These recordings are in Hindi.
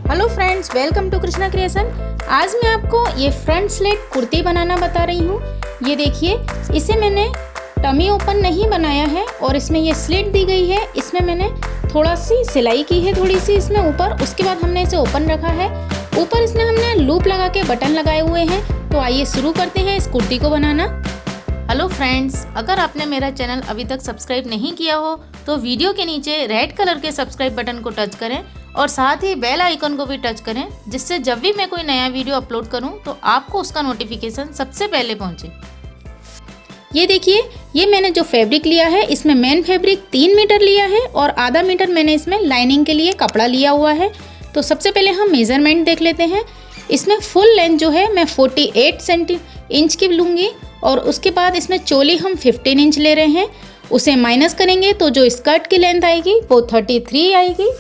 Hello friends, welcome to Krishna creation. आज मैं आपको ये फ्रंट स्लिट कुर्ती बनाना बता रही हूँ। ये देखिए, इसे मैंने टमी ओपन नहीं बनाया है और इसमें ये स्लिट दी गई है। इसमें मैंने थोड़ा सी सिलाई की है, थोड़ी सी इसमें ऊपर। उसके बाद हमने इसे ओपन रखा है। ऊपर इसमें हमने लूप लगा के बटन लगाए हुए हैं। तो आइए शुरू करते हैं इस कुर्ती को बनाना। हेलो फ्रेंड्स, अगर आपने मेरा चैनल अभी तक सब्सक्राइब नहीं किया हो तो वीडियो के नीचे रेड कलर के सब्सक्राइब बटन को टच करें और साथ ही बेल आइकन को भी टच करें, जिससे जब भी मैं कोई नया वीडियो अपलोड करूं तो आपको उसका नोटिफिकेशन सबसे पहले पहुंचे। ये देखिए, ये मैंने जो फैब्रिक लिया है, इसमें मेन फैब्रिक 3 मीटर लिया है और आधा मीटर मैंने इसमें लाइनिंग के लिए कपड़ा लिया हुआ है। तो सबसे पहले हम मेजरमेंट देख लेते हैं। इसमें फुल लेंथ जो है मैं 48 इंच की लूँगी और उसके बाद इसमें चोली हम 15 इंच ले रहे हैं। उसे माइनस करेंगे तो जो स्कर्ट की लेंथ आएगी वो 33 आएगी।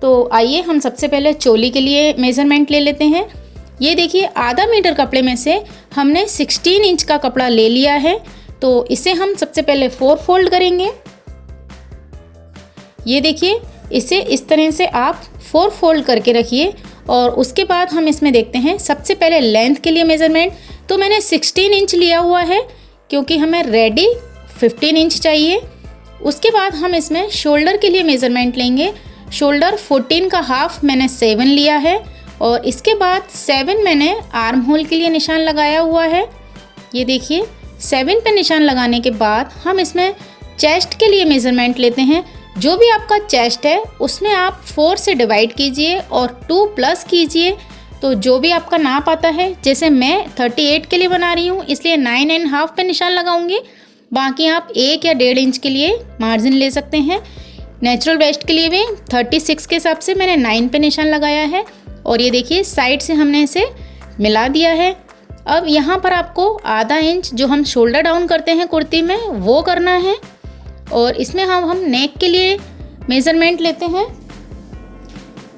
तो आइए हम सबसे पहले चोली के लिए मेज़रमेंट ले लेते हैं। ये देखिए, आधा मीटर कपड़े में से हमने 16 इंच का कपड़ा ले लिया है। तो इसे हम सबसे पहले 4 फोल्ड करेंगे। ये देखिए, इसे इस तरह से आप 4 फोल्ड करके रखिए और उसके बाद हम इसमें देखते हैं सबसे पहले लेंथ के लिए मेज़रमेंट। तो मैंने 16 इंच लिया हुआ है क्योंकि हमें रेडी 15 इंच चाहिए। उसके बाद हम इसमें शोल्डर के लिए मेज़रमेंट लेंगे। शोल्डर 14 का हाफ मैंने 7 लिया है और इसके बाद 7 मैंने आर्म होल के लिए निशान लगाया हुआ है। ये देखिए, 7 पे निशान लगाने के बाद हम इसमें चेस्ट के लिए मेज़रमेंट लेते हैं। जो भी आपका चेस्ट है उसमें आप 4 से डिवाइड कीजिए और 2 प्लस कीजिए। तो जो भी आपका नाप आता है, जैसे मैं 38 के लिए बना रही हूँ इसलिए 9.5 पे निशान लगाऊंगी। बाकी आप 1 या 1.5 इंच के लिए मार्जिन ले सकते हैं। नेचुरल वेस्ट के लिए भी 36 के हिसाब से मैंने 9 पे निशान लगाया है। और ये देखिए, साइड से हमने इसे मिला दिया है। अब यहाँ पर आपको आधा इंच जो हम शोल्डर डाउन करते हैं कुर्ती में वो करना है। और इसमें हम नेक के लिए मेज़रमेंट लेते हैं।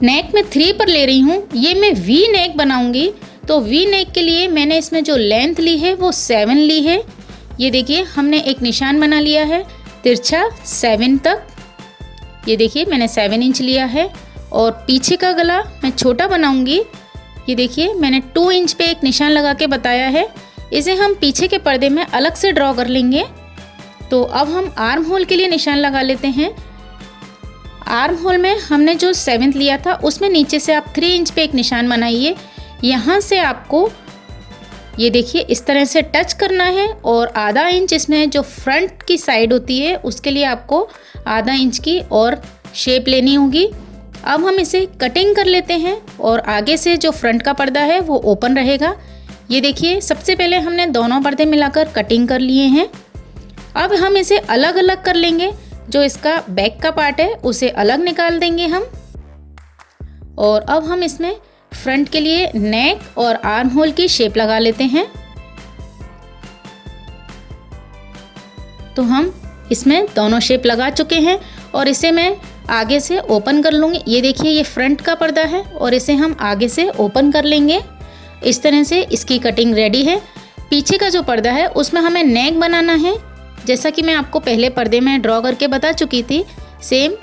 नेक में 3 पर ले रही हूँ। ये मैं वी नेक बनाऊंगी। तो वी नेक के लिए मैंने इसमें जो लेंथ ली है वो 7 ली है। ये देखिए, हमने एक निशान बना लिया है तिरछा 7 तक। ये देखिए, मैंने 7 इंच लिया है और पीछे का गला मैं छोटा बनाऊंगी। ये देखिए, मैंने 2 इंच पे एक निशान लगा के बताया है। इसे हम पीछे के पर्दे में अलग से ड्रॉ कर लेंगे। तो अब हम आर्म होल के लिए निशान लगा लेते हैं। आर्म होल में हमने जो 7 लिया था उसमें नीचे से आप 3 इंच पे एक निशान बनाइए। यहाँ से आपको ये देखिए इस तरह से टच करना है और आधा इंच इसमें जो फ्रंट की साइड होती है उसके लिए आपको आधा इंच की और शेप लेनी होगी। अब हम इसे कटिंग कर लेते हैं और आगे से जो फ्रंट का पर्दा है वो ओपन रहेगा। ये देखिए, सबसे पहले हमने दोनों पर्दे मिलाकर कटिंग कर लिए हैं। अब हम इसे अलग अलग कर लेंगे। जो इसका बैक का पार्ट है उसे अलग निकाल देंगे हम। और अब हम इसमें फ्रंट के लिए नेक और आर्म होल की शेप लगा लेते हैं। तो हम इसमें दोनों शेप लगा चुके हैं और इसे मैं आगे से ओपन कर लूँगी। ये देखिए, ये फ्रंट का पर्दा है और इसे हम आगे से ओपन कर लेंगे। इस तरह से इसकी कटिंग रेडी है। पीछे का जो पर्दा है उसमें हमें नेक बनाना है, जैसा कि मैं आपको पहले पर्दे में ड्रॉ करके बता चुकी थी। सेम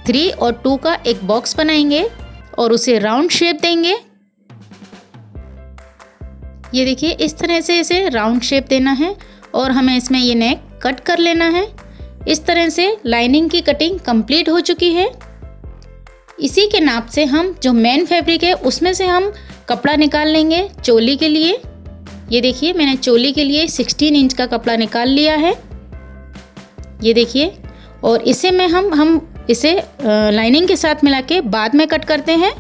3 और 2 का एक बॉक्स बनाएंगे और उसे राउंड शेप देंगे। ये देखिए, इस तरह से इसे राउंड शेप देना है और हमें इसमें ये नेक कट कर लेना है। इस तरह से लाइनिंग की कटिंग कंप्लीट हो चुकी है। इसी के नाप से हम जो मेन फैब्रिक है उसमें से हम कपड़ा निकाल लेंगे चोली के लिए। ये देखिए, मैंने चोली के लिए 16 इंच का कपड़ा निकाल लिया है। ये देखिए, और इसे मैं हम इसे लाइनिंग के साथ मिला के बाद में कट करते हैं।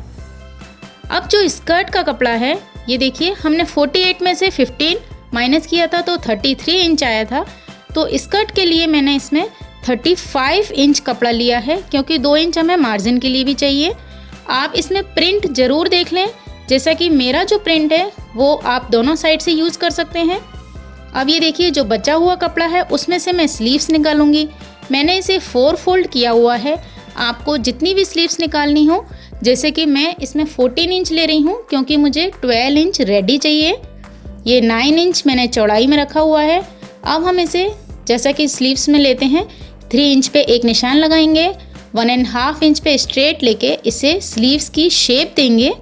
अब जो स्कर्ट का कपड़ा है, ये देखिए, हमने 48 में से 15 माइनस किया था तो 33 इंच आया था। तो स्कर्ट के लिए मैंने इसमें 35 इंच कपड़ा लिया है क्योंकि 2 इंच हमें मार्जिन के लिए भी चाहिए। आप इसमें प्रिंट ज़रूर देख लें, जैसा कि मेरा जो प्रिंट है वो आप दोनों साइड से यूज़ कर सकते हैं। अब ये देखिए, जो बचा हुआ कपड़ा है उसमें से मैं स्लीव्स निकालूंगी। मैंने इसे 4 फोल्ड किया हुआ है। आपको जितनी भी स्लीव्स निकालनी हो, जैसे कि मैं इसमें 14 इंच ले रही हूँ क्योंकि मुझे 12 इंच रेडी चाहिए। ये 9 इंच मैंने चौड़ाई में रखा हुआ है। अब हम इसे जैसा कि स्लीव्स में लेते हैं, 3 इंच पे एक निशान लगाएंगे, 1.5 इंच पे स्ट्रेट लेके इसे स्लीव्स की शेप देंगे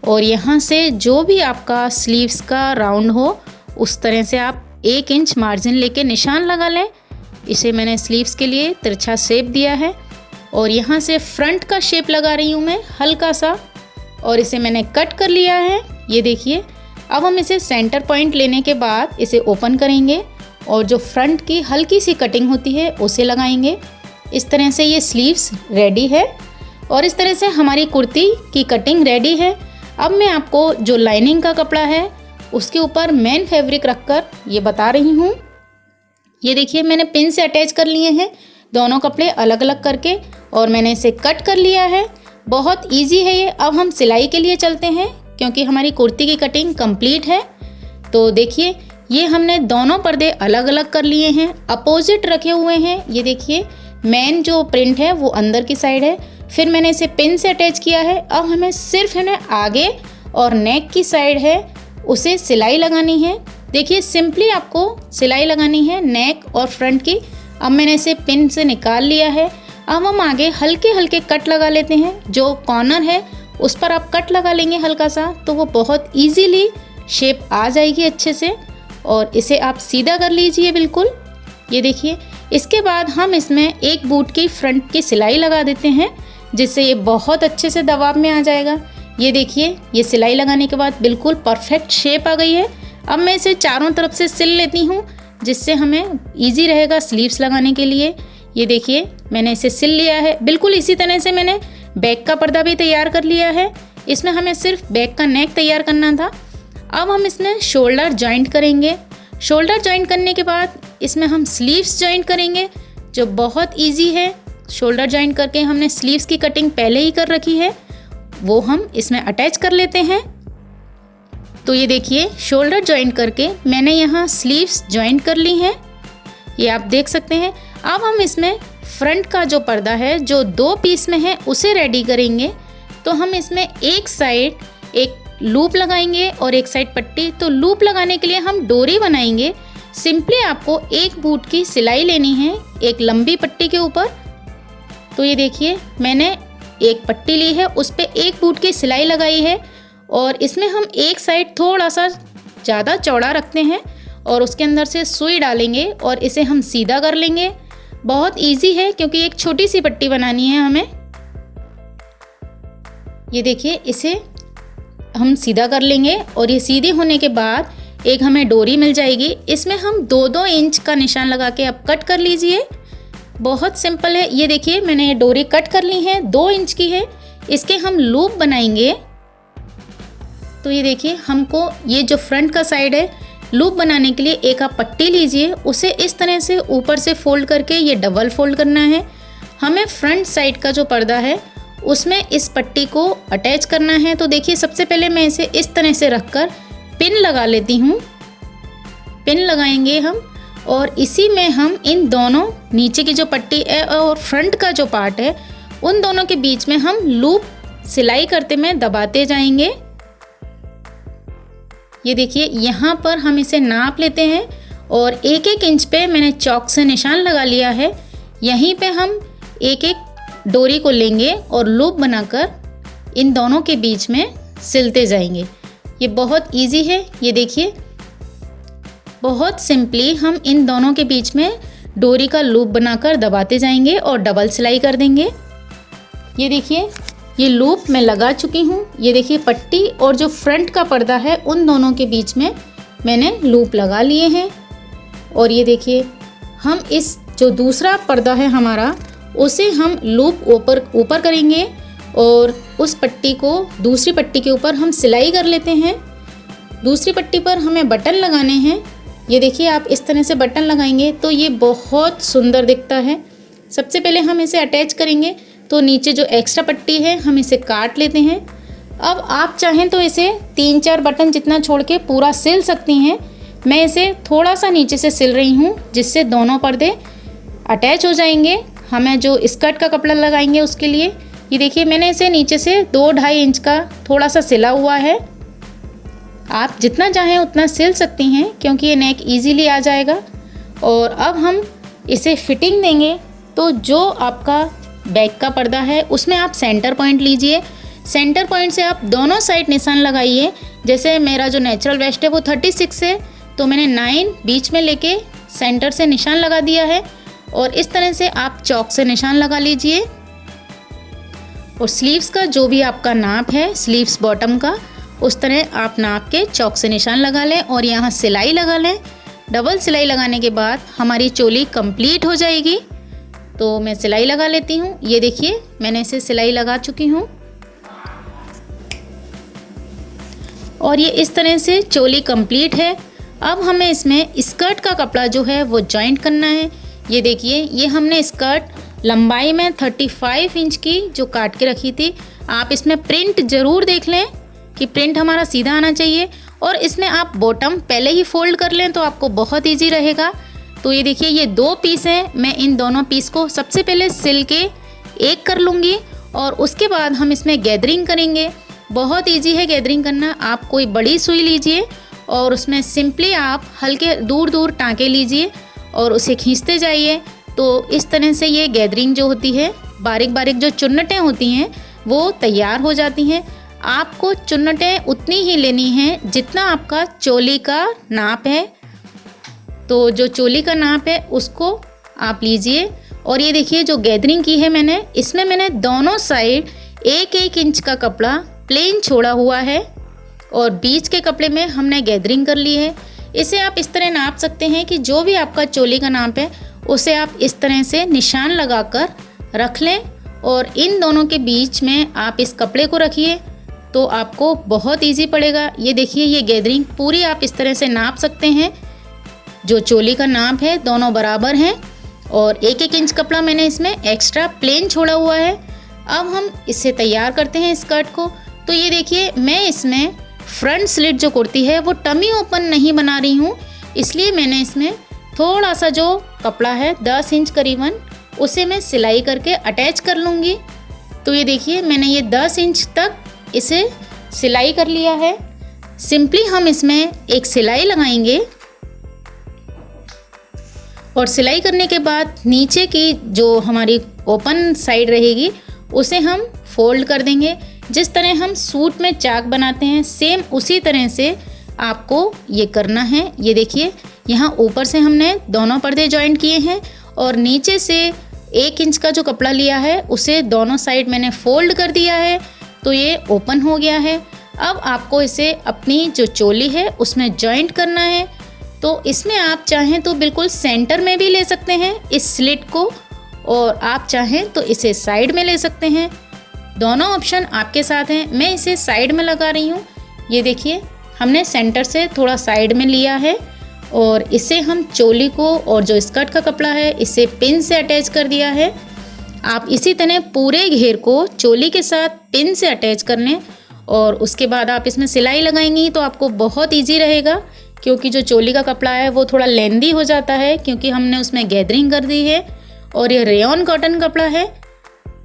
और यहाँ से जो भी आपका स्लीव्स का राउंड हो उस तरह से आप 1 इंच मार्जिन लेके निशान लगा लें। इसे मैंने स्लीव्स के लिए तिरछा शेप दिया है और यहाँ से फ्रंट का शेप लगा रही हूँ मैं हल्का सा, और इसे मैंने कट कर लिया है। ये देखिए, अब हम इसे सेंटर पॉइंट लेने के बाद इसे ओपन करेंगे और जो फ्रंट की हल्की सी कटिंग होती है उसे लगाएंगे। इस तरह से ये स्लीव्स रेडी है और इस तरह से हमारी कुर्ती की कटिंग रेडी है। अब मैं आपको जो लाइनिंग का कपड़ा है उसके ऊपर मेन फैब्रिक रखकर ये बता रही हूँ। ये देखिए, मैंने पिन से अटैच कर लिए हैं दोनों कपड़े अलग अलग करके और मैंने इसे कट कर लिया है। बहुत इजी है ये। अब हम सिलाई के लिए चलते हैं क्योंकि हमारी कुर्ती की कटिंग कंप्लीट है। तो देखिए, ये हमने दोनों पर्दे अलग अलग कर लिए हैं, अपोजिट रखे हुए हैं। ये देखिए, मेन जो प्रिंट है वो अंदर की साइड है, फिर मैंने इसे पिन से अटैच किया है। अब हमें सिर्फ आगे और नेक की साइड है उसे सिलाई लगानी है। देखिए, सिंपली आपको सिलाई लगानी है नेक और फ्रंट की। अब मैंने इसे पिन से निकाल लिया है। अब हम आगे हल्के हल्के कट लगा लेते हैं। जो कॉर्नर है उस पर आप कट लगा लेंगे हल्का सा, तो वो बहुत इजीली शेप आ जाएगी अच्छे से। और इसे आप सीधा कर लीजिए बिल्कुल। ये देखिए, इसके बाद हम इसमें एक बूट की फ्रंट की सिलाई लगा देते हैं जिससे ये बहुत अच्छे से दबाव में आ जाएगा। ये देखिए, ये सिलाई लगाने के बाद बिल्कुल परफेक्ट शेप आ गई है। अब मैं इसे चारों तरफ से सिल लेती हूँ जिससे हमें इजी रहेगा स्लीव्स लगाने के लिए। ये देखिए, मैंने इसे सिल लिया है। बिल्कुल इसी तरह से मैंने बैक का पर्दा भी तैयार कर लिया है। इसमें हमें सिर्फ बैक का नेक तैयार करना था। अब हम इसमें शोल्डर जॉइंट करेंगे। शोल्डर जॉइंट करने के बाद इसमें हम स्लीव्स जॉइंट करेंगे जो बहुत ईजी है। शोल्डर जॉइंट करके हमने स्लीव्स की कटिंग पहले ही कर रखी है, वो हम इसमें अटैच कर लेते हैं। तो ये देखिए, शोल्डर जॉइंट करके मैंने यहाँ स्लीव्स जॉइंट कर ली हैं, ये आप देख सकते हैं। अब हम इसमें फ्रंट का जो पर्दा है जो 2 पीस में है उसे रेडी करेंगे। तो हम इसमें एक साइड एक लूप लगाएंगे और एक साइड पट्टी। तो लूप लगाने के लिए हम डोरी बनाएंगे। सिंपली आपको एक बूट की सिलाई लेनी है एक लंबी पट्टी के ऊपर। तो ये देखिए, मैंने एक पट्टी ली है, उस पे एक बूट की सिलाई लगाई है और इसमें हम एक साइड थोड़ा सा ज़्यादा चौड़ा रखते हैं और उसके अंदर से सुई डालेंगे और इसे हम सीधा कर लेंगे। बहुत इजी है क्योंकि एक छोटी सी पट्टी बनानी है हमें। ये देखिए, इसे हम सीधा कर लेंगे और ये सीधी होने के बाद एक हमें डोरी मिल जाएगी। इसमें हम 2-2 इंच का निशान लगा के अब कट कर लीजिए। बहुत सिंपल है। ये देखिए, मैंने ये डोरी कट कर ली है, 2 इंच की है। इसके हम लूप बनाएंगे। तो ये देखिए, हमको ये जो फ्रंट का साइड है लूप बनाने के लिए एक आप पट्टी लीजिए, उसे इस तरह से ऊपर से फोल्ड करके ये डबल फोल्ड करना है। हमें फ्रंट साइड का जो पर्दा है उसमें इस पट्टी को अटैच करना है। तो देखिए, सबसे पहले मैं इसे इस तरह से रखकर पिन लगा लेती हूँ। पिन लगाएंगे हम और इसी में हम इन दोनों नीचे की जो पट्टी है और फ्रंट का जो पार्ट है उन दोनों के बीच में हम लूप सिलाई करते में दबाते जाएंगे। ये देखिए, यहाँ पर हम इसे नाप लेते हैं और 1-1 इंच पे मैंने चौक से निशान लगा लिया है। यहीं पे हम एक एक डोरी को लेंगे और लूप बनाकर इन दोनों के बीच में सिलते जाएंगे। ये बहुत इजी है। ये देखिए, बहुत सिंपली हम इन दोनों के बीच में डोरी का लूप बनाकर दबाते जाएंगे और डबल सिलाई कर देंगे। ये देखिए, ये लूप मैं लगा चुकी हूँ। ये देखिए, पट्टी और जो फ्रंट का पर्दा है उन दोनों के बीच में मैंने लूप लगा लिए हैं। और ये देखिए, हम इस जो दूसरा पर्दा है हमारा उसे हम लूप ऊपर करेंगे और उस पट्टी को दूसरी पट्टी के ऊपर हम सिलाई कर लेते हैं। दूसरी पट्टी पर हमें बटन लगाने हैं। ये देखिए, आप इस तरह से बटन लगाएंगे तो ये बहुत सुंदर दिखता है। सबसे पहले हम इसे अटैच करेंगे तो नीचे जो एक्स्ट्रा पट्टी है हम इसे काट लेते हैं। अब आप चाहें तो इसे 3-4 बटन जितना छोड़ के पूरा सिल सकती हैं। मैं इसे थोड़ा सा नीचे से सिल रही हूँ जिससे दोनों पर्दे अटैच हो जाएंगे। हमें जो स्कर्ट का कपड़ा लगाएंगे उसके लिए ये देखिए, मैंने इसे नीचे से 2-2.5 इंच का थोड़ा सा सिला हुआ है। आप जितना चाहें उतना सिल सकती हैं क्योंकि ये नेक इजीली आ जाएगा। और अब हम इसे फिटिंग देंगे। तो जो आपका बैक का पर्दा है उसमें आप सेंटर पॉइंट लीजिए। सेंटर पॉइंट से आप दोनों साइड निशान लगाइए। जैसे मेरा जो नेचुरल वेस्ट है वो 36 है, तो मैंने 9 बीच में लेके सेंटर से निशान लगा दिया है। और इस तरह से आप चौक से निशान लगा लीजिए। और स्लीव्स का जो भी आपका नाप है, स्लीव्स बॉटम का, उस तरह आप नाप के चौक से निशान लगा लें और यहाँ सिलाई लगा लें। डबल सिलाई लगाने के बाद हमारी चोली कंप्लीट हो जाएगी। तो मैं सिलाई लगा लेती हूँ। ये देखिए मैंने इसे सिलाई लगा चुकी हूँ और ये इस तरह से चोली कंप्लीट है। अब हमें इसमें स्कर्ट का कपड़ा जो है वो जॉइंट करना है। ये देखिए, ये हमने स्कर्ट लंबाई में 35 इंच की जो काट के रखी थी। आप इसमें प्रिंट ज़रूर देख लें कि प्रिंट हमारा सीधा आना चाहिए। और इसमें आप बॉटम पहले ही फोल्ड कर लें तो आपको बहुत ईजी रहेगा। तो ये देखिए, ये 2 पीस हैं। मैं इन दोनों पीस को सबसे पहले सिल के एक कर लूँगी और उसके बाद हम इसमें गैदरिंग करेंगे। बहुत ईजी है गैदरिंग करना। आप कोई बड़ी सुई लीजिए और उसमें सिंपली आप हल्के दूर दूर टाँके लीजिए और उसे खींचते जाइए। तो इस तरह से ये गैदरिंग जो होती है, बारीक बारीक जो चुन्नटें होती हैं वो तैयार हो जाती हैं। आपको चुन्नटें उतनी ही लेनी हैं जितना आपका चोली का नाप है। तो जो चोली का नाप है उसको आप लीजिए। और ये देखिए, जो गैदरिंग की है मैंने, इसमें मैंने दोनों साइड 1-1 इंच का कपड़ा प्लेन छोड़ा हुआ है और बीच के कपड़े में हमने गैदरिंग कर ली है। इसे आप इस तरह नाप सकते हैं कि जो भी आपका चोली का नाप है उसे आप इस तरह से निशान लगाकर रख लें और इन दोनों के बीच में आप इस कपड़े को रखिए तो आपको बहुत इजी पड़ेगा। ये देखिए, ये गैदरिंग पूरी आप इस तरह से नाप सकते हैं। जो चोली का नाप है दोनों बराबर हैं और 1-1 इंच कपड़ा मैंने इसमें एक्स्ट्रा प्लेन छोड़ा हुआ है। अब हम इसे तैयार करते हैं स्कर्ट को। तो ये देखिए, मैं इसमें फ्रंट स्लिट जो कुर्ती है वो टमी ओपन नहीं बना रही हूँ, इसलिए मैंने इसमें थोड़ा सा जो कपड़ा है 10 इंच करीबन, उसे मैं सिलाई करके अटैच कर लूँगी। तो ये देखिए, मैंने ये 10 इंच तक इसे सिलाई कर लिया है। सिंपली हम इसमें एक सिलाई लगाएंगे और सिलाई करने के बाद नीचे की जो हमारी ओपन साइड रहेगी उसे हम फोल्ड कर देंगे। जिस तरह हम सूट में चाक बनाते हैं सेम उसी तरह से आपको ये करना है। ये देखिए, यहाँ ऊपर से हमने दोनों पर्दे जॉइंट किए हैं और नीचे से 1 इंच का जो कपड़ा लिया है उसे दोनों साइड मैंने फोल्ड कर दिया है। तो ये ओपन हो गया है। अब आपको इसे अपनी जो चोली है उसमें जॉइंट करना है। तो इसमें आप चाहें तो बिल्कुल सेंटर में भी ले सकते हैं इस स्लिट को, और आप चाहें तो इसे साइड में ले सकते हैं। दोनों ऑप्शन आपके साथ हैं। मैं इसे साइड में लगा रही हूँ। ये देखिए, हमने सेंटर से थोड़ा साइड में लिया है और इसे हम चोली को और जो स्कर्ट का कपड़ा है इसे पिन से अटैच कर दिया है। आप इसी तरह पूरे घेर को चोली के साथ पिन से अटैच कर लें और उसके बाद आप इसमें सिलाई लगाएंगी तो आपको बहुत ईजी रहेगा, क्योंकि जो चोली का कपड़ा है वो थोड़ा लेंदी हो जाता है क्योंकि हमने उसमें गैदरिंग कर दी है और ये रेयॉन कॉटन कपड़ा है।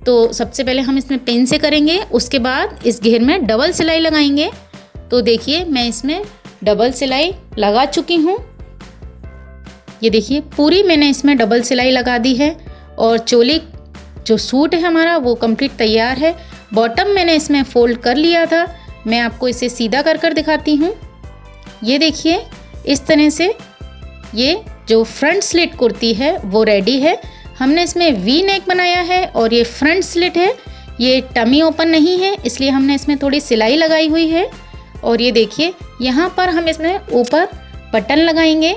तो सबसे पहले हम इसमें पिन से करेंगे, उसके बाद इस घेर में डबल सिलाई लगाएंगे। तो देखिए, मैं इसमें डबल सिलाई लगा चुकी हूँ। ये देखिए, पूरी मैंने इसमें डबल सिलाई लगा दी है और चोली जो सूट है हमारा वो कंप्लीट तैयार है। बॉटम मैंने इसमें फोल्ड कर लिया था। मैं आपको इसे सीधा कर कर दिखाती हूँ। ये देखिए, इस तरह से ये जो फ्रंट स्लिट कुर्ती है वो रेडी है। हमने इसमें वी नेक बनाया है और ये फ्रंट स्लिट है, ये टमी ओपन नहीं है, इसलिए हमने इसमें थोड़ी सिलाई लगाई हुई है। और ये देखिए, यहाँ पर हम इसमें ऊपर बटन लगाएंगे।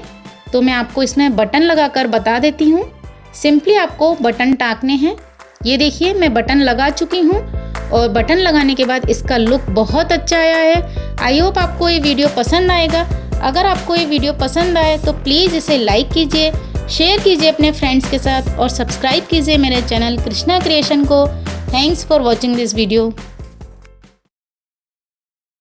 तो मैं आपको इसमें बटन लगाकर बता देती हूँ। सिंपली आपको बटन टाँकने हैं। ये देखिए, मैं बटन लगा चुकी हूँ और बटन लगाने के बाद इसका लुक बहुत अच्छा आया है। आई होप आपको ये वीडियो पसंद आएगा। अगर आपको ये वीडियो पसंद आए तो प्लीज़ इसे लाइक कीजिए, शेयर कीजिए अपने फ्रेंड्स के साथ और सब्सक्राइब कीजिए मेरे चैनल कृष्णा क्रिएशन को। Thanks for watching this video.